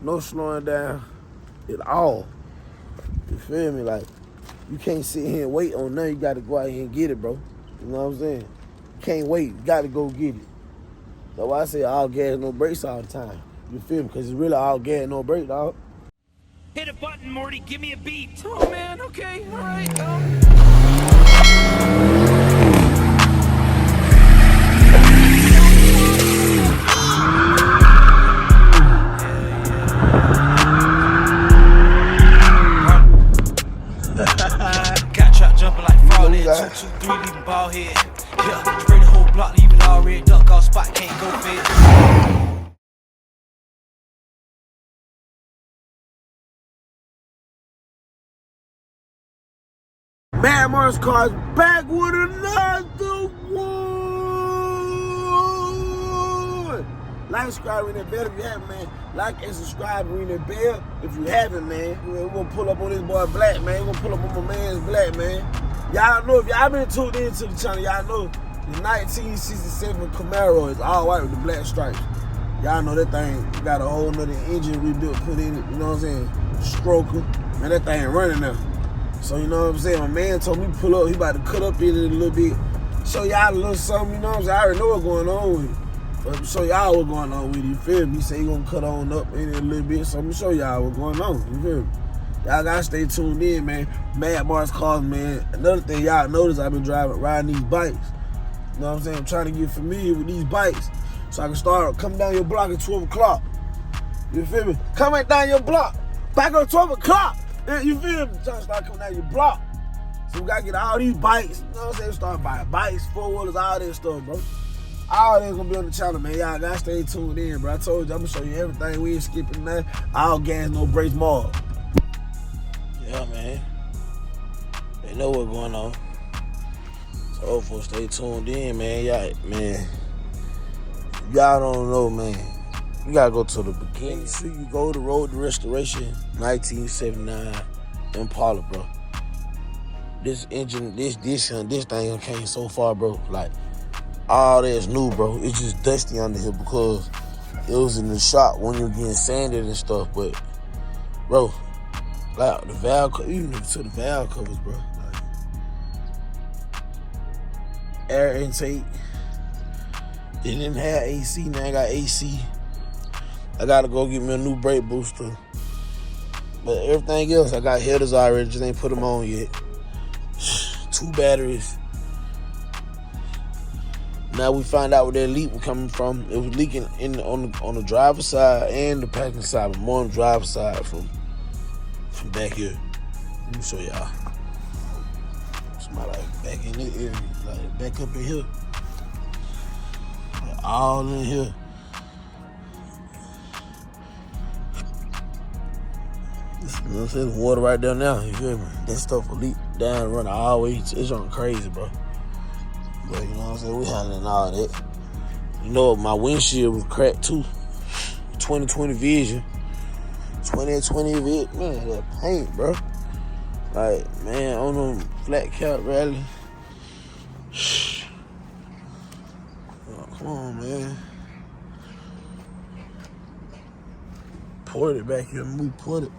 no slowing down at all. You feel me? Like, you can't sit here and wait on nothing. You got to go out here and get it, bro. You know what I'm saying? You can't wait. You got to go get it. That's why I say all gas, no brakes all the time. You feel me? Because it's really all gas, no brakes, dog. Hit a button, Morty. Give me a beat. Oh, man. Okay. All right. Got trap jumping like fraud. 2, 2, 3, leaving ball head. Yeah, spray the whole block, leave it all red. Duck off spot, can't go fed. Mad Mars Cars back with another one. Like, subscribe, ring that bell if you haven't, man. Like and subscribe, ring that bell if you haven't, man. We're gonna pull up on this boy Black, man. We're gonna pull up on my man's Black, man. Y'all know, if y'all been tuned into the channel, y'all know the 1967 Camaro is all white with the black stripes. Y'all know that thing got a whole nother engine rebuilt, put in it, you know what I'm saying? Stroker. Man, that thing running now. So, you know what I'm saying? My man told me to pull up. He about to cut up in it a little bit. Show y'all a little something, you know what I'm saying? I already know what's going on with it. But show y'all what's going on with it, you feel me? He say he gonna cut on up in it a little bit, so I'm gonna show y'all what's going on, you feel me? Y'all gotta stay tuned in, man. Mad Mars Cars, man. Another thing y'all notice, I've been riding these bikes. You know what I'm saying? I'm trying to get familiar with these bikes so I can start coming down your block at 12 o'clock. You feel me? Come right down your block. Back on 12 o'clock. You feel me? Trying to start coming down your block. So we gotta get all these bikes. You know what I'm saying? Start buying bikes, four-wheelers, all that stuff, bro. All that's gonna be on the channel, man. Y'all gotta stay tuned in, bro. I told you I'm gonna show you everything. We ain't skipping nothing. All gas, no brakes, more. Yeah, man. They know what's going on. So hopefully stay tuned in, man. Y'all don't know, man. You gotta go to the beginning. So you go to Road to Restoration, 1979 Impala, bro. This engine, this thing came so far, bro. Like, all that's new, bro. It's just dusty under here because it was in the shop when you were getting sanded and stuff. But, bro, like the valve, even to the valve covers, bro. Like, air intake. It didn't have AC, now I got AC. I gotta go get me a new brake booster. But everything else, I got headers already, just ain't put them on yet. 2 batteries. Now we find out where that leak was coming from. It was leaking on the driver's side and the passenger side, but more on the driver's side from back here. Let me show y'all. Somebody like back in this area, like back up in here. Like all in here. You know what I'm saying? Water right there now, you feel me? That stuff will leak down and run all the way. It's on crazy, bro. But you know what I'm saying? We handling all that. You know, my windshield was cracked too. 2020 vision. 2020 vision. Man, that paint, bro. Like, man, on them flat cap rally. Oh, come on, man. Poured it back here and we put it.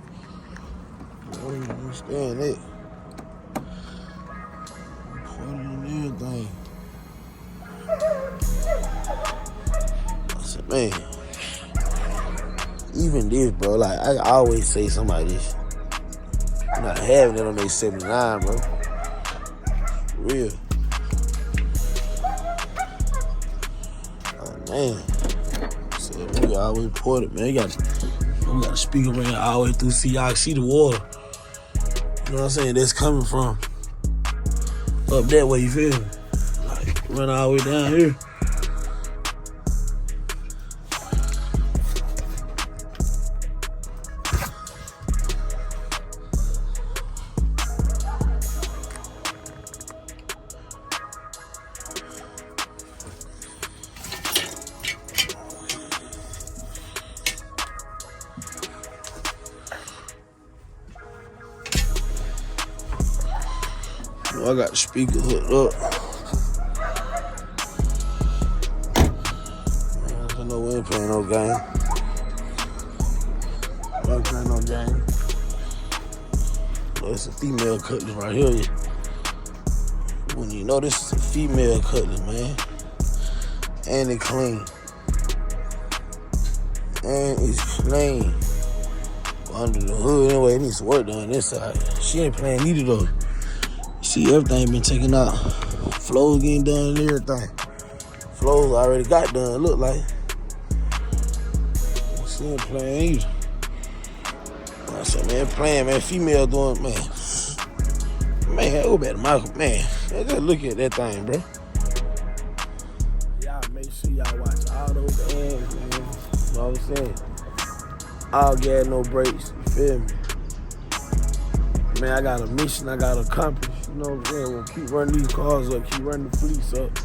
I don't even understand that. Put it in everything. I said, man, even this, bro, like, I always say something like this. I'm not having it on their 79, bro. For real. Oh, man. So, we always poured it, man. We got a speaker ring all the way through. See, y'all see the water. You know what I'm saying? That's coming from up that way, you feel me? Like, run all the way down here. I got the speaker hooked up. I know we ain't playing no game. fuck around no game. Oh, it's a female cutlass right here. When you know this is a female cutlass, man. And it clean. And it's clean. Under the hood, anyway, it needs some work done this side. She ain't playing either though. See, everything been taken out. Flows getting done and everything. Flows already got done, look like. She ain't playing either. I said, man, playing, man. Female doing, man. Man, go back to Michael, man. Just look at that thing, bro. Y'all make sure y'all watch all those ads, man. You know what I'm saying? All gas, no brakes. You feel me? Man, I got a mission I got to accomplish. You know what I'm saying? We'll keep running these cars up, keep running the fleets up.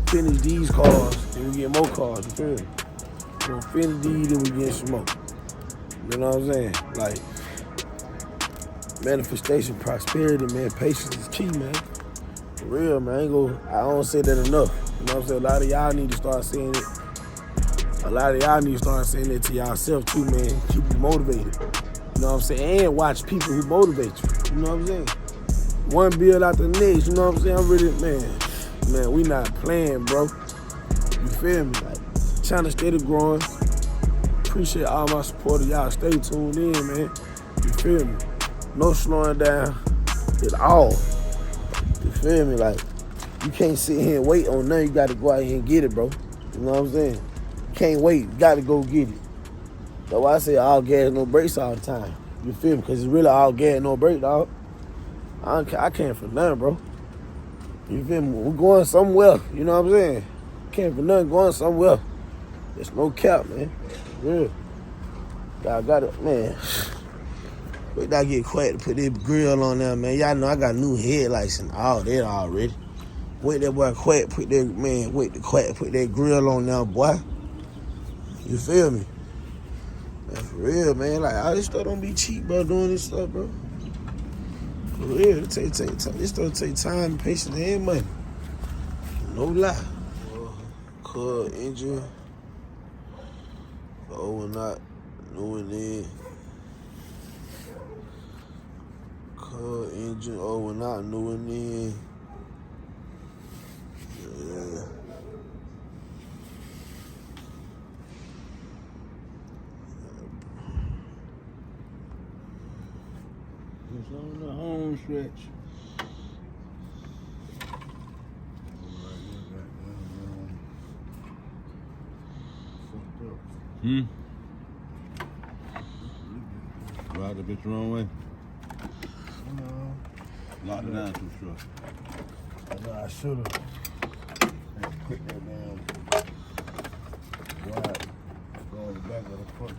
Finish these cars, then we get more cars. You feel me? We'll finish these, then we get some more. You know what I'm saying? Like, manifestation, prosperity, man. Patience is key, man. For real, man. I don't say that enough. You know what I'm saying? A lot of y'all need to start saying it. A lot of y'all need to start saying it to yourself too, man. Keep you motivated. You know what I'm saying? And watch people who motivate you. You know what I'm saying? One build out the next. You know what I'm saying? I'm really, man, we not playing, bro. You feel me? Like, trying to stay growing. Appreciate all my supporters. Y'all stay tuned in, man. You feel me? No slowing down at all. You feel me? Like, you can't sit here and wait on nothing. You got to go out here and get it, bro. You know what I'm saying? Can't wait. You got to go get it. That's why I say all gas, no brakes all the time. You feel me? Because it's really all gas, no brakes, dog. I can't for nothing, bro. You feel me? We're going somewhere. You know what I'm saying? Can't for nothing, going somewhere. There's no cap, man. Real. Y'all got it, man. Wait till I get quiet to put this grill on there, man. Y'all know I got new headlights and all that already. Wait that boy quiet, put that grill on there, boy. You feel me? Man, for real, man. Like, all this stuff don't be cheap, bro, doing this stuff, bro. For real, it take time. This stuff take time, patience, and money. No lie. Car engine. Oh, we're not doing it. Car engine. Oh, we're not doing it. Yeah. It's on the home stretch. Ride the bitch the wrong way. Lock it down too short. I know I should have. Put that down. Right. Go in the back of the front.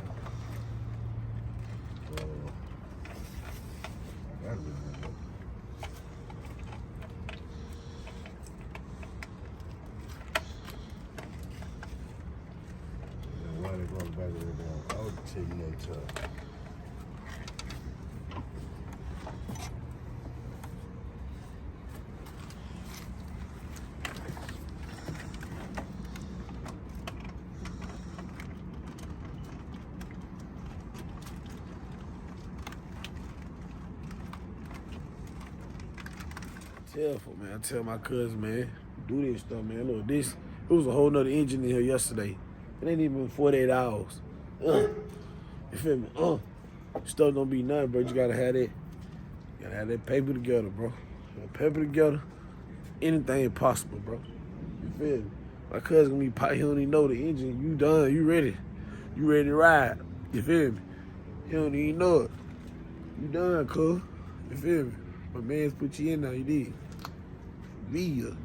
Why they go in the back of the down? I would tell you that tough. Man, I tell my cousin, man, do this stuff, man. Look, it was a whole nother engine in here yesterday. It ain't even been 48 hours. You feel me? Stuff don't be nothing, bro. You gotta have that. You gotta have that paper together, bro. That paper together, anything possible, bro. You feel me? My cousin gonna be he don't even know the engine. You done, you ready. You ready to ride. You feel me? He don't even know it. You done, cuz. You feel me? My man's put you in now, you did. Via.